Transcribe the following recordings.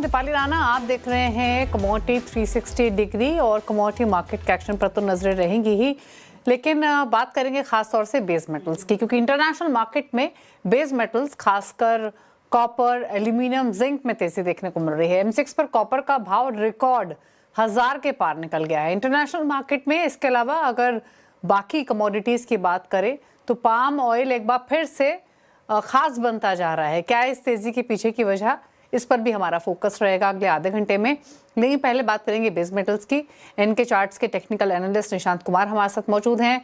दीपाली राणा, आप देख रहे हैं कमोडिटी 360 डिग्री और कमोडिटी मार्केट के एक्शन पर तो नजरें रहेंगी ही, लेकिन बात करेंगे खास तौर से बेस मेटल्स की, क्योंकि इंटरनेशनल मार्केट में बेस मेटल्स खासकर कॉपर, एल्यूमिनियम, जिंक में तेजी देखने को मिल रही है। एमसीएक्स पर कॉपर का भाव रिकॉर्ड 1000 के पार निकल गया है इंटरनेशनल मार्केट में। इसके अलावा अगर बाकी कमोडिटीज की बात करें तो पाम ऑयल एक बार फिर से खास बनता जा रहा है। क्या है इस तेजी के पीछे की वजह, इस पर भी हमारा फोकस रहेगा अगले आधे घंटे में। लेकिन पहले बात करेंगे बेस मेटल्स की। इनके चार्ट्स के टेक्निकल एनालिस्ट निशांत कुमार हमारे साथ मौजूद हैं।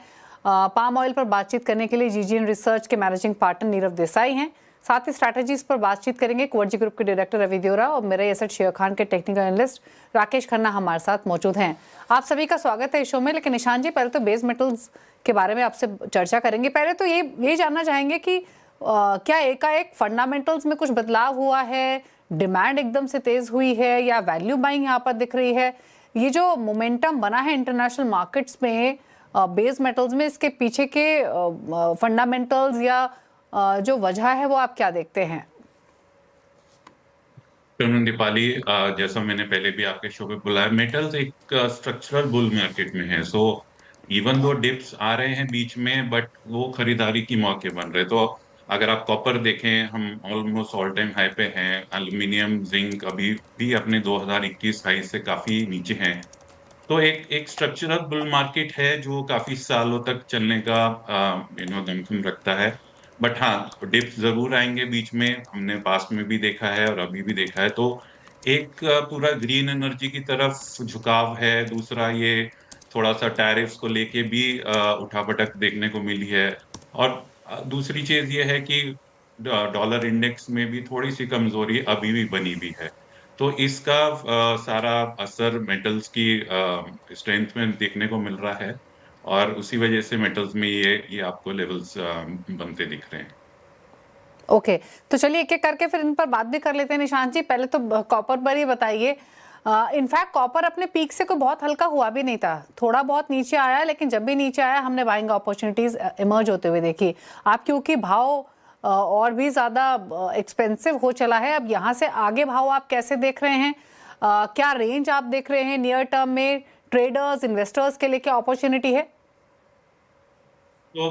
पाम ऑयल पर बातचीत करने के लिए जीजीएन रिसर्च के मैनेजिंग पार्टनर नीरव देसाई हैं। साथ ही स्ट्रैटेजीज पर बातचीत करेंगे कुवर्जी ग्रुप के डायरेक्टर रवि देओरा और मेरे एसेट शेयर खान के टेक्निकल एनालिस्ट राकेश खन्ना हमारे साथ मौजूद हैं। आप सभी का स्वागत है इस शो में। लेकिन निशांत जी, पहले तो बेस मेटल्स के बारे में आपसे चर्चा करेंगे। पहले तो ये जानना चाहेंगे कि क्या एकाएक फंडामेंटल्स में कुछ बदलाव हुआ है, डिमांड एकदम से तेज हुई है या वैल्यू बाइंग यहाँ पर दिख रही है? ये जो मोमेंटम बना है इंटरनेशनल मार्केट्स में बेस मेटल्स में, इसके पीछे के फंडामेंटल्स या जो वजह है वो आप क्या देखते हैं? दीपाली, जैसा मैंने पहले भी आपके शो पे बोला है, मेटल्स एक स्ट्रक्चरल बुल मार्केट में है। सो इवन दो डिप्स आ रहे हैं बीच में, बट वो खरीदारी की मौके बन रहे। तो अगर आप कॉपर देखें, हम ऑलमोस्ट ऑल टाइम हाई पे हैं। एल्यूमिनियम, जिंक अभी भी अपने 2021 हाई से काफी नीचे हैं। तो एक स्ट्रक्चरल बुल मार्केट है जो काफी सालों तक चलने का दमखम रखता है। बट हाँ, डिप्स जरूर आएंगे बीच में, हमने पास्ट में भी देखा है और अभी भी देखा है। तो एक पूरा ग्रीन एनर्जी की तरफ झुकाव है। दूसरा, ये थोड़ा सा टैरिफ्स को लेके भी उठापटक देखने को मिली है। और दूसरी चीज ये है कि डॉलर इंडेक्स में भी थोड़ी सी कमजोरी अभी भी बनी हुई है। तो इसका सारा असर मेटल्स की स्ट्रेंथ में देखने को मिल रहा है। और उसी वजह से मेटल्स में ये आपको लेवल्स बनते दिख रहे हैं। ओके, तो चलिए एक एक करके फिर इन पर बात भी कर लेते हैं। निशांत जी, पहले तो कॉपर पर ही बताइए। इनफैक्ट कॉपर अपने पीक से कोई बहुत हल्का हुआ भी नहीं था, थोड़ा बहुत नीचे आया, लेकिन जब भी नीचे आया हमने बाइंग अपॉर्चुनिटीज इमर्ज होते हुए देखी। आप क्योंकि भाव और भी ज्यादा एक्सपेंसिव हो चला है, अब यहाँ से आगे भाव आप कैसे देख रहे हैं? क्या रेंज आप देख रहे हैं नियर टर्म में? ट्रेडर्स, इन्वेस्टर्स के लिए क्या अपॉर्चुनिटी है? तो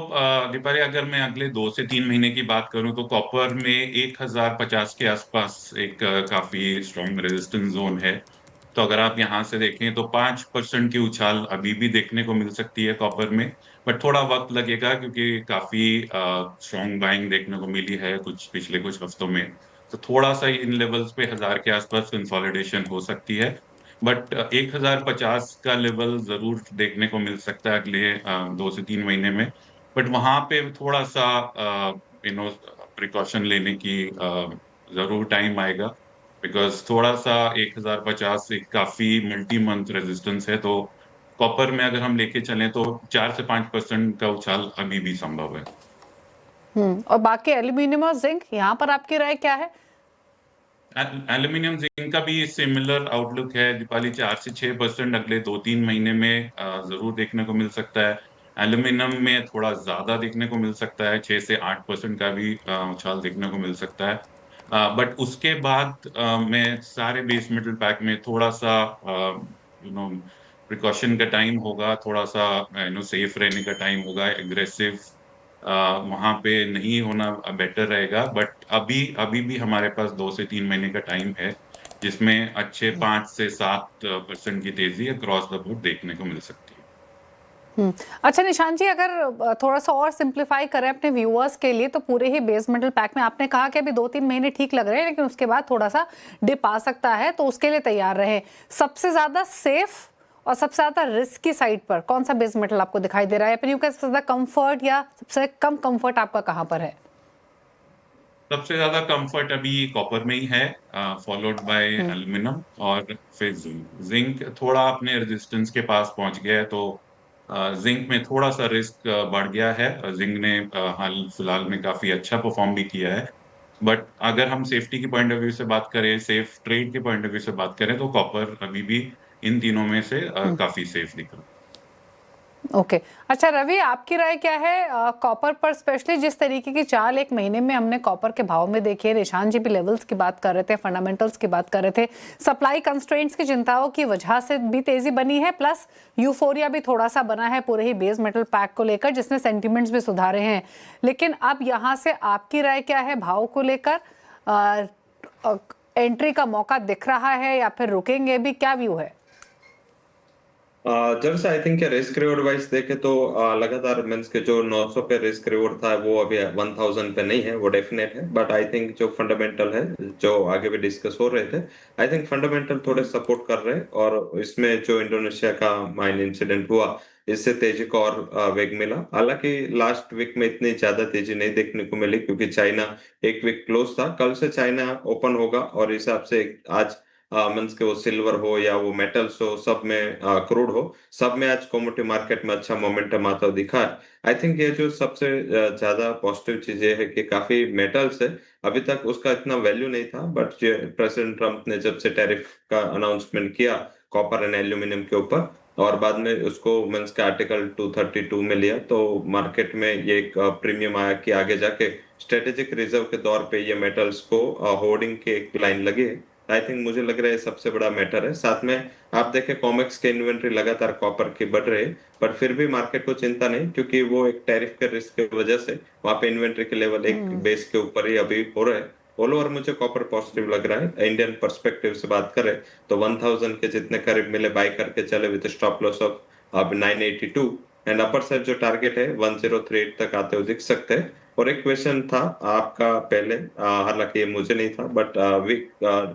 दीपाली, अगर मैं अगले 2 से 3 महीने की बात करूं तो कॉपर में 1050 के आसपास एक काफी स्ट्रॉन्ग रेजिस्टेंस जोन है। तो अगर आप यहाँ से देखें तो 5% की उछाल अभी भी देखने को मिल सकती है कॉपर में। बट थोड़ा वक्त लगेगा क्योंकि काफी स्ट्रॉन्ग बाइंग देखने को मिली है पिछले कुछ हफ्तों में। तो थोड़ा सा इन लेवल्स पे 1000 के आसपास कंसोलिडेशन हो सकती है। बट 1050 का लेवल जरूर देखने को मिल सकता है अगले 2 से 3 महीने में। बट वहां पे थोड़ा सा प्रिकॉशन लेने की जरूर टाइम आएगा। बिकॉज थोड़ा सा 1050 एक काफी मल्टी मंथ रेजिस्टेंस है। तो कॉपर में अगर हम लेके चलें तो 4 से 5% का उछाल अभी भी संभव है। और बाकी एल्यूमिनियम और जिंक, यहाँ पर आपकी राय क्या है? एल्यूमिनियम जिंक का भी सिमिलर आउटलुक है दीपाली। 4 से 6% अगले 2-3 महीने में जरूर देखने को मिल सकता है। एल्यूमिनियम में थोड़ा ज्यादा देखने को मिल सकता है, 6 से 8% का भी उछाल देखने को मिल सकता है। बट उसके बाद मैं सारे बेस मेटल पैक में थोड़ा सा प्रिकॉशन का टाइम होगा, थोड़ा सा सेफ रहने का टाइम होगा। एग्रेसिव वहां पे नहीं होना बेटर रहेगा। बट अभी अभी भी हमारे पास 2 से 3 महीने का टाइम है, जिसमें अच्छे 5 से 7% की तेजी अक्रॉस द बोर्ड देखने को मिल सकती है। अच्छा निशांत जी, अगर थोड़ा सा और सिंप्लीफाई करें अपने व्यूअर्स के लिए, तो पूरे ही बेस मेटल पैक में आपने कहा कि अभी 2-3 महीने ठीक लग रहे हैं, लेकिन उसके बाद थोड़ा सा डिप आ सकता है, तो उसके लिए तैयार रहे। सबसे ज्यादा सेफ और सबसे ज्यादा रिस्क की साइड पर कौन सा बेस मेटल आपको दिखाई दे रहा है? सबसे ज्यादा कंफर्ट या सबसे कम कंफर्ट आपका कहाँ पर है? सबसे ज्यादा कंफर्ट अभी कॉपर में ही है, फॉलोड बाय एल्यूमिनियम और फिर जिंक। जिंक थोड़ा अपने रेजिस्टेंस के पास पहुंच गया है। तो जिंक में थोड़ा सा रिस्क बढ़ गया है। जिंक ने हाल फिलहाल में काफी अच्छा परफॉर्म भी किया है। बट अगर हम सेफ्टी की पॉइंट ऑफ व्यू से बात करें, सेफ ट्रेड के पॉइंट ऑफ व्यू से बात करें, तो कॉपर अभी भी इन तीनों में से काफी सेफ दिख रहा है। ओके अच्छा रवि, आपकी राय क्या है कॉपर पर, स्पेशली जिस तरीके की चाल एक महीने में हमने कॉपर के भाव में देखी है? निशान जी भी लेवल्स की बात कर रहे थे, फंडामेंटल्स की बात कर रहे थे, सप्लाई कंस्ट्रेंट्स की चिंताओं की वजह से भी तेजी बनी है, प्लस यूफोरिया भी थोड़ा सा बना है पूरे ही बेस मेटल पैक को लेकर, जिसने सेंटिमेंट्स भी सुधारे हैं। लेकिन अब यहाँ से आपकी राय क्या है भाव को लेकर? एंट्री का मौका दिख रहा है या फिर रुकेंगे भी, क्या व्यू है? जब से I think risk reward wise देखे तो लगातार मीन्स के जो 900 पे रिस्क रिवॉर्ड था वो अभी 1000 पे नहीं है, वो डेफिनेट है। बट आई थिंक जो फंडामेंटल है, जो आगे भी डिस्कस हो रहे थे, आई थिंक फंडामेंटल थोड़े सपोर्ट कर रहे हैं। और इसमें जो इंडोनेशिया का माइन इंसिडेंट हुआ, इससे तेजी को और वेग मिला। हालांकि लास्ट वीक में इतनी ज्यादा तेजी नहीं देखने को मिली क्योंकि चाइना एक वीक क्लोज था। कल से चाइना ओपन होगा और इस हिसाब से आज मीन्स के वो सिल्वर हो या वो मेटल्स हो, सब में क्रूड हो, सब में आज कमोडिटी मार्केट में अच्छा मोमेंटम आता दिखा है। आई थिंक ये जो सबसे ज्यादा पॉजिटिव चीज ये है कि काफी मेटल्स है, अभी तक उसका इतना वैल्यू नहीं था, बट प्रेसिडेंट ट्रम्प ने जब से टैरिफ का अनाउंसमेंट किया कॉपर एंड एल्यूमिनियम के ऊपर, और बाद में उसको मीन्स के आर्टिकल 232 में लिया, तो मार्केट में ये एक प्रीमियम आया कि आगे जाके स्ट्रेटेजिक रिजर्व के तौर पे ये मेटल्स को होर्डिंग की एक लाइन लगी है। आई थिंक मुझे लग रहा है सबसे बड़ा मैटर है। साथ में आप देखें कॉमेक्स के इन्वेंट्री लगातार कॉपर की बढ़ रही है, पर फिर भी मार्केट को चिंता नहीं, क्योंकि वो एक टैरिफ के रिस्क की वजह से वहां पे इन्वेंट्री के लेवल एक बेस के ऊपर ही अभी हो रहा है। ऑल ओवर मुझे कॉपर पॉजिटिव लग रहा है। इंडियन पर्सपेक्टिव से बात करें तो 1000 के जितने करीब मिले बाय करके चले विद स्टॉप लॉस ऑफ अब 982, एंड अपर साइड जो टारगेट है 1038 तक आते हुए दिख सकते हैं। और एक क्वेश्चन था आपका पहले, हालांकि ये मुझे नहीं था, बट वीक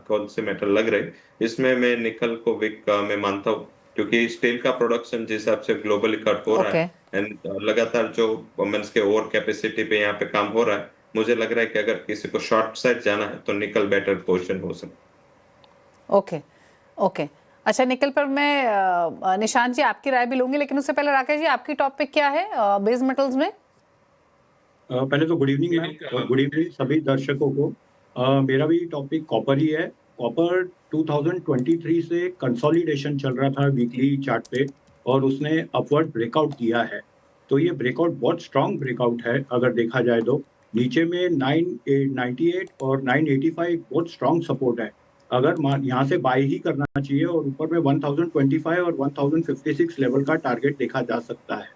कौन से मेटल लग रहे, इसमें मैं निकल को वीक में मानता हूँ, क्योंकि स्टील का प्रोडक्शन जिस हिसाब से ग्लोबली कट हो रहा ओके है एंड लगातार जो मीन्स के ओवर कैपेसिटी पे यहाँ पे काम हो रहा है, मुझे लग रहा है कि अगर किसी को शॉर्ट साइड जाना है तो निकल बेटर पोजीशन हो सकता। ओके ओके अच्छा, निकल पर मैं निशान जी आपकी राय भी लूंगी, लेकिन उससे पहले राकेश जी आपकी टॉपिक क्या है बेस मेटल्स में? पहले तो गुड इवनिंग मैम, और गुड इवनिंग सभी दर्शकों को। मेरा भी टॉपिक कॉपर ही है। कॉपर 2023 से कंसोलिडेशन चल रहा था वीकली चार्ट पे, और उसने अपवर्ड ब्रेकआउट दिया है। तो ये ब्रेकआउट बहुत स्ट्रांग ब्रेकआउट है अगर देखा जाए तो। नीचे में 998 और 985 बहुत स्ट्रांग सपोर्ट है, अगर यहाँ से बाय ही करना चाहिए, और ऊपर में 1025 और 1056 लेवल का टारगेट देखा जा सकता है।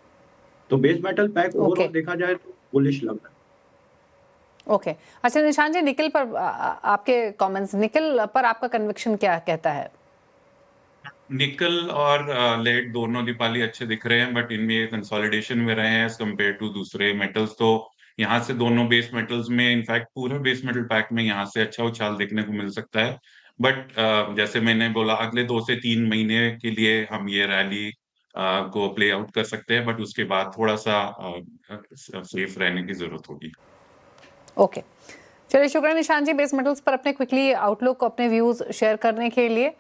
तो बेस मेटल पैक ओवरऑल देखा जाए तो बुलिश लग रहा है। ओके अच्छा निशान जी, निकल पर आपके कमेंट्स, निकल पर आपका कन्विक्शन क्या कहता है? निकल और लेड दोनों दीपाली अच्छे दिख रहे हैं, बट इनमें ये कंसोलिडेशन में रहे हैं एज कम्पेयर टू दूसरे मेटल्स। तो यहाँ से दोनों बेस मेटल्स में, इनफैक्ट पूरे बेस मेटल पैक में यहाँ से अच्छा उछाल देखने को मिल सकता है। बट जैसे मैंने बोला, अगले 2 से 3 महीने के लिए हम ये रैली को प्ले आउट कर सकते हैं, बट उसके बाद थोड़ा सा सेफ रहने की जरूरत होगी। ओके चलिए, शुक्रिया निशान जी बेस मेटल्स पर अपने क्विकली आउटलुक, अपने व्यूज शेयर करने के लिए।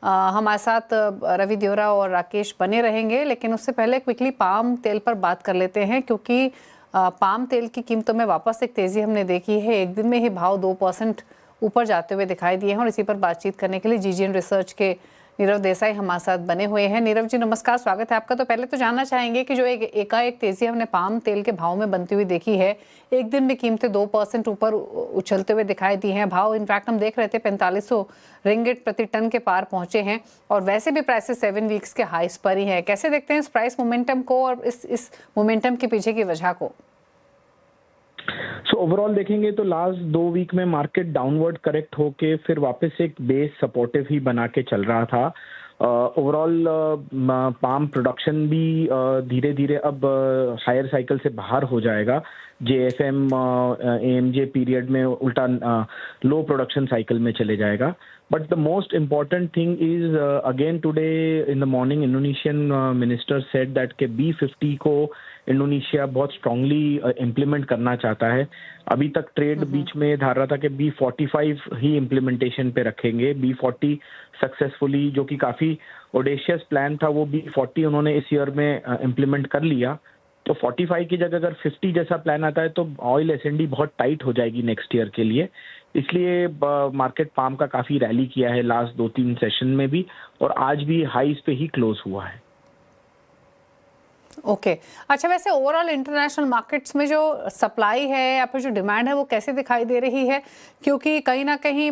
हमारे साथ रवि देवरा और राकेश बने रहेंगे, लेकिन उससे पहले क्विकली पाम तेल पर बात कर लेते हैं, क्योंकि पाम तेल की कीमतों में वापस एक तेजी हमने देखी है। एक दिन में ही भाव 2% ऊपर जाते हुए दिखाई दिए हैं, और इसी पर बातचीत करने के लिए जीजीएन रिसर्च के नीरव देसाई हमारे साथ बने हुए हैं। नीरव जी नमस्कार, स्वागत है आपका। तो पहले तो जानना चाहेंगे कि जो एकाएक तेजी हमने पाम तेल के भाव में बनती हुई देखी है, एक दिन में कीमतें 2% ऊपर उछलते हुए दिखाई दी हैं। भाव इनफैक्ट हम देख रहे थे 4500 रिंगिट प्रति टन के पार पहुंचे हैं, और वैसे भी प्राइसेस 7 वीक्स के हाईस पर ही है। कैसे देखते हैं इस प्राइस मोमेंटम को और इस मोमेंटम के पीछे की वजह को? सो ओवरऑल देखेंगे तो लास्ट 2 वीक में मार्केट डाउनवर्ड करेक्ट होके फिर वापस एक बेस सपोर्टिव ही बना के चल रहा था। ओवरऑल पाम प्रोडक्शन भी धीरे धीरे अब हायर साइकिल से बाहर हो जाएगा। जेएफएम एएमजे पीरियड में उल्टा लो प्रोडक्शन साइकिल में चले जाएगा। But the most important thing is again today in the morning Indonesian minister said that के B50 को इंडोनेशिया बहुत स्ट्रांगली इम्प्लीमेंट करना चाहता है। अभी तक ट्रेड बीच में धार रहा था कि B45 ही इम्प्लीमेंटेशन पे रखेंगे। B40 सक्सेसफुली, जो कि काफ़ी ऑडेशियस प्लान था, वो B40 उन्होंने इस ईयर में इम्प्लीमेंट कर लिया। तो 45 की जगह अगर 50 जैसा प्लान आता है तो ऑयल एसएनडी बहुत टाइट हो जाएगी नेक्स्ट ईयर के लिए। इसलिए मार्केट पाम का काफ़ी रैली किया है लास्ट 2-3 सेशन में भी, और आज भी हाईज पे ही क्लोज हुआ है। ओके अच्छा, वैसे ओवरऑल इंटरनेशनल मार्केट्स में जो सप्लाई है या फिर जो डिमांड है वो कैसे दिखाई दे रही है? क्योंकि कहीं ना कहीं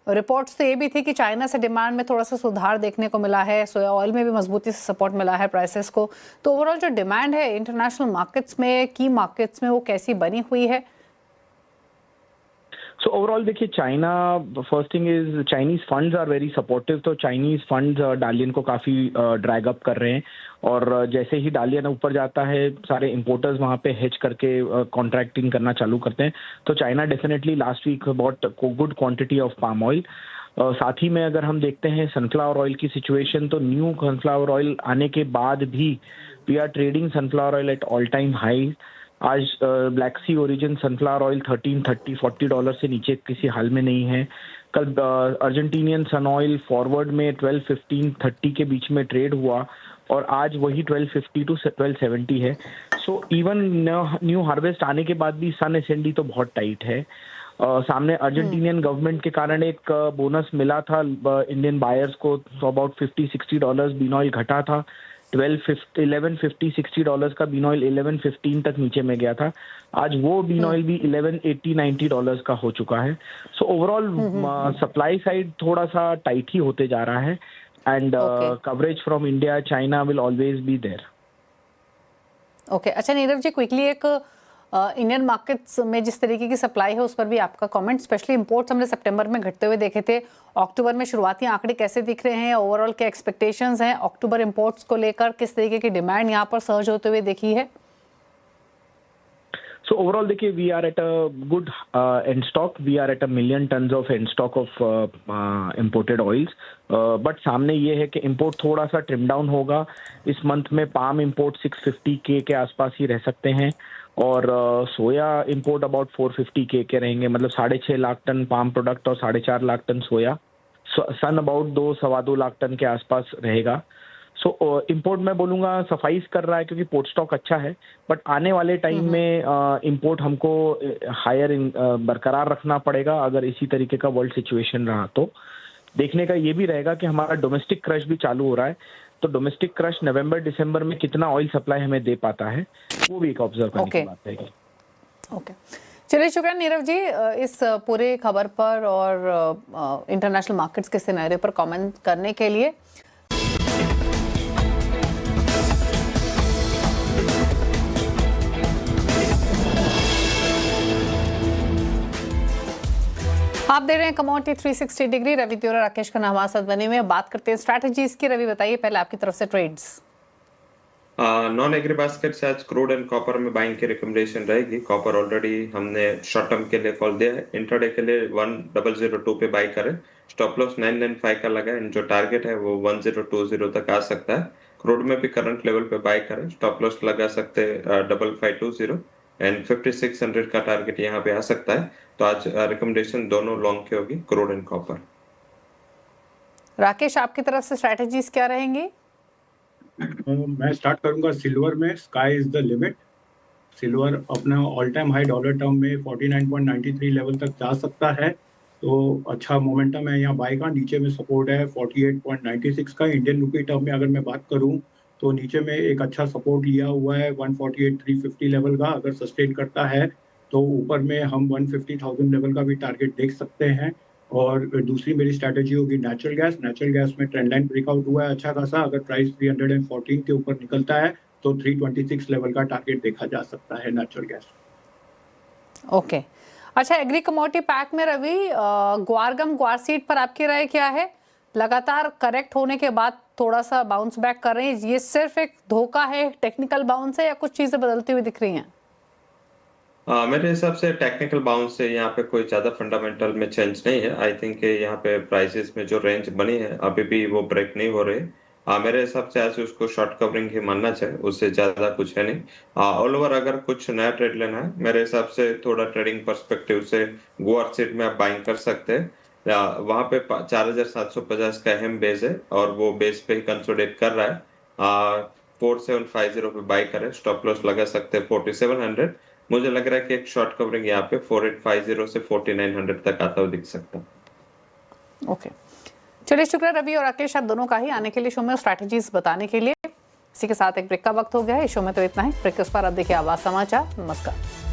रिपोर्ट्स तो ये भी थी कि चाइना से डिमांड में थोड़ा सा सुधार देखने को मिला है, सोया ऑयल में भी मजबूती से सपोर्ट मिला है प्राइसेस को। तो ओवरऑल जो डिमांड है इंटरनेशनल मार्केट्स में, की मार्केट्स में, वो कैसी बनी हुई है? सो ओवरऑल देखिए, China, first thing is Chinese funds are very supportive. तो चाइनीज फंड्स डालियन को काफ़ी ड्रैग अप कर रहे हैं, और जैसे ही डालियन ऊपर जाता है सारे इंपोर्टर्स वहाँ पे हेज करके कॉन्ट्रैक्टिंग करना चालू करते हैं। तो China definitely last week bought good quantity of palm oil. साथ ही में अगर हम देखते हैं सनफ्लावर ऑयल की सिचुएशन, तो न्यू सनफ्लावर ऑयल आने के बाद भी we are trading sunflower oil at all time high. आज Black Sea origin sunflower oil $13-40 से नीचे किसी हाल में नहीं है। कल अर्जेंटीनियन सन ऑयल फॉरवर्ड में 12-15-30 के बीच में ट्रेड हुआ, और आज वही 1250 to 1270 है। सो इवन न्यू हार्वेस्ट आने के बाद भी सन एसएनडी तो बहुत टाइट है। सामने अर्जेंटीनियन गवर्नमेंट के कारण एक बोनस मिला था इंडियन बायर्स को, तो अबाउट $50-60 बीन ऑयल घटा था। $1150-60 का बीन ऑयल 1115 तक नीचे में गया था। आज वो बीन ऑयल भी $1180-90 का हो चुका है। सो ओवरऑल सप्लाई साइड थोड़ा सा टाइट ही होते जा रहा है, and coverage from India China will always be there. Okay अच्छा नीरव जी, क्विकली एक इंडियन मार्केट्स में जिस तरीके की सप्लाई है उस पर भी आपका कमेंट। स्पेशली इंपोर्ट्स हमने सितंबर में घटते हुए देखे थे, अक्टूबर में शुरुआती आंकड़े कैसे दिख रहे हैं? ओवरऑल क्या एक्सपेक्टेशंस हैं अक्टूबर इंपोर्ट्स को लेकर? किस तरीके की डिमांड यहाँ पर सर्ज होते हुए देखी है? So overall देखिए, we are at a good end stock. We are at 1 million tons of end stock of imported oils. But सामने ये है कि import थोड़ा सा trim down होगा। इस मंथ में पाम import 650K के आसपास ही रह सकते हैं, और सोया import about 450K के रहेंगे, मतलब 6.5 लाख टन पाम प्रोडक्ट और 4.5 lakh tonne soya. Sun about 2-2.25 lakh tonne के आसपास रहेगा। सो इंपोर्ट मैं बोलूँगा सफाइस कर रहा है, क्योंकि पोर्ट स्टॉक अच्छा है, बट आने वाले टाइम में इंपोर्ट हमको हायर बरकरार रखना पड़ेगा। अगर इसी तरीके का वर्ल्ड सिचुएशन रहा तो देखने का ये भी रहेगा कि हमारा डोमेस्टिक क्रश भी चालू हो रहा है, तो डोमेस्टिक क्रश नवंबर-दिसंबर में कितना ऑयल सप्लाई हमें दे पाता है, वो भी एक ऑब्जर्व करने की बात है। ओके चलिए, शुक्रिया नीरव जी इस पूरे खबर पर और इंटरनेशनल मार्केट्स के सिनेरियो पर कमेंट करने के लिए। आप दे रहे हैं कमोडिटी 360 डिग्री। रवि त्योरा, राकेश खन्ना हमारे साथ बने हुए हैं। बात करते हैं स्ट्रैटेजीज की। रवि बताइए पहले आपकी तरफ से ट्रेड्स। नॉन एग्री बास्केट से आज क्रूड एंड कॉपर में बाइंग की रिकमेंडेशन रहेगी। कॉपर ऑलरेडी हमने शॉर्ट टर्म के लिए कॉल दिया है, इंट्राडे के लिए 1002 पे बाई करें। स्टॉप लॉस 995 का लगा है, जो टारगेट है वो 1020 तक आ सकता है। क्रूड में भी करंट लेवल पे बाई करें, स्टॉप लॉस लगा सकते 5520 एंड 5600 का टारगेट यहाँ पे आ सकता है। तो आज रिकमेंडेशन दोनों लॉन्ग की होगी, क्रूड एंड कॉपर। राकेश, आपकी तरफ से स्ट्रैटेजीज क्या रहेंगी? मैं स्टार्ट करूंगा सिल्वर में। Sky is the limit. Silver अपना all time high dollar term में 49.93 लेवल तक जा सकता है, तो अच्छा मोमेंटम है यहाँ बाय का। नीचे में सपोर्ट है 48.96 का। इंडियन रुपी टर्म में अगर मैं बात करूं तो नीचे में एक अच्छा सपोर्ट लिया हुआ है 148,350 लेवल का। अगर सस्टेन करता है तो ऊपर में हम 150,000 लेवल का भी टारगेट देख सकते हैं। और दूसरी मेरी स्ट्रैटेजी होगी नेचुरल गैस। नेचुरल गैस में ट्रेंड लाइन ब्रेकआउट हुआ है अच्छा खासा। अगर प्राइस 314 के ऊपर निकलता है तो 326 लेवल का टारगेट देखा जा सकता है नेचुरल गैस। ओके अच्छा, एग्री कमोडिटी पैक में रवि, ग्वारगम ग्वार सीड पर आपकी राय क्या है? लगातार करेक्ट होने के बाद थोड़ा सा बाउंस बैक कर रहे हैं, ये सिर्फ एक धोखा है, टेक्निकल बाउंस है, या कुछ चीजें बदलती हुई दिख रही हैं? मेरे हिसाब से टेक्निकल बाउंस से यहाँ पे कोई ज्यादा फंडामेंटल में चेंज नहीं है। आई थिंक यहाँ पे प्राइसेस में जो रेंज बनी है अभी भी वो ब्रेक नहीं हो रही। मेरे हिसाब से आज उसको शॉर्ट कवरिंग ही मानना चाहिए, उससे ज्यादा कुछ है नहीं। ऑल ओवर अगर कुछ नया ट्रेड लेना है मेरे हिसाब से थोड़ा ट्रेडिंग पर्सपेक्टिव से गोआर सीट में आप बाइंग कर सकते हैं। वहां पे 4750 का अहम बेस है और वो बेस पे ही कंसोलिडेट कर रहा है। 4750 पे बाई करें, स्टॉप लॉस लगा सकते हैं 4700। मुझे लग रहा है कि एक शॉर्ट कवरिंग यहाँ पे 4850 से 4900 तक आता हुआ दिख सकता है। ओके चलिए, शुक्रिया रवि और राकेश आप दोनों का ही आने के लिए शो में स्ट्रैटेजीज बताने के लिए। इसी के साथ एक ब्रेक का वक्त हो गया है। इस शो में तो इतना ही। ब्रेक के उस पर अब देखिए आवाज समाचार। नमस्कार।